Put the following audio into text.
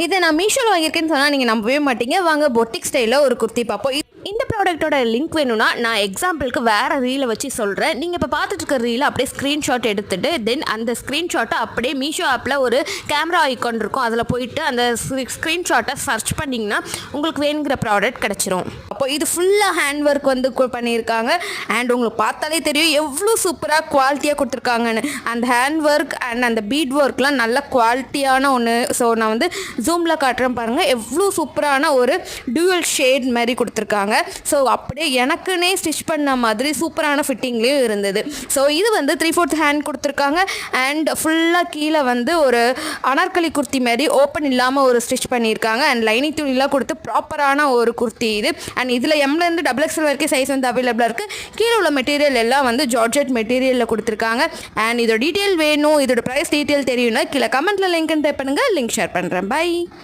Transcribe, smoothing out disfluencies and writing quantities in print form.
இதை நான் மீஷோவில் வாங்கியிருக்கேன்னு சொன்னால் நீங்கள் நம்பவே மாட்டீங்க. வாங்க பொட்டிக் ஸ்டைலில் ஒரு குர்த்தி பார்ப்போம். இந்த ப்ராடக்ட்டோட லிங்க் வேணும்னா நான் எக்ஸாம்பிளுக்கு வேறு ரீலை வச்சு சொல்கிறேன். நீங்கள் இப்போ பார்த்துட்டு இருக்க ரீலை அப்படியே ஸ்க்ரீன்ஷாட் எடுத்துகிட்டு தென் அந்த ஸ்க்ரீன்ஷாட்டை அப்படியே மீஷோ ஆப்பில் ஒரு கேமரா ஐக்கான் இருக்கும், அதில் போயிட்டு அந்த ஸ்க்ரீன்ஷாட்டை சர்ச் பண்ணிங்கன்னா உங்களுக்கு வேணுங்கிற ப்ராடக்ட் கிடச்சிரும். அப்போ இது ஃபுல்லாக ஹேண்ட் ஒர்க் வந்து பண்ணியிருக்காங்க. அண்ட் உங்களுக்கு பார்த்தாலே தெரியும் எவ்வளோ சூப்பராக குவாலிட்டியாக கொடுத்துருக்காங்கன்னு. அந்த ஹேண்ட் ஒர்க் அண்ட் அந்த பீட் ஒர்க்லாம் நல்ல குவாலிட்டியான ஒன்று. ஸோ நான் வந்து ஜூமில் காட்டுறேன் பாருங்கள், எவ்வளோ சூப்பரான ஒரு டியூவல் ஷேட் மாதிரி கொடுத்துருக்காங்க. ஸோ அப்படியே எனக்குன்னே ஸ்டிச் பண்ண மாதிரி சூப்பரான ஃபிட்டிங்லேயும் இருந்தது. ஸோ இது வந்து 3/4 ஹேண்ட் கொடுத்துருக்காங்க. அண்ட் ஃபுல்லாக கீழே வந்து ஒரு அனார்கலி குர்த்தி மாதிரி ஓப்பன் இல்லாமல் ஒரு ஸ்டிச் பண்ணியிருக்காங்க. அண்ட் லைனிங் துணிலாம் கொடுத்து ப்ராப்பரான ஒரு குர்த்தி இது. அண்ட் இதில் எம்லேருந்து XXL வரைக்கும் சைஸ் வந்து அவைலபிளாக இருக்குது. கீழே உள்ள மெட்டீரியல் எல்லாம் வந்து ஜார்ஜெட் மெட்டீரியலில் கொடுத்துருக்காங்க. அண்ட் இதோட டீட்டெயில் வேணும், இதோட ப்ரைஸ் டீட்டெயில் தெரியும்னா கீழே கமெண்ட்டில் லிங்க் டைப் பண்ணுங்கள், லிங்க் ஷேர் பண்ணுறேன். பை.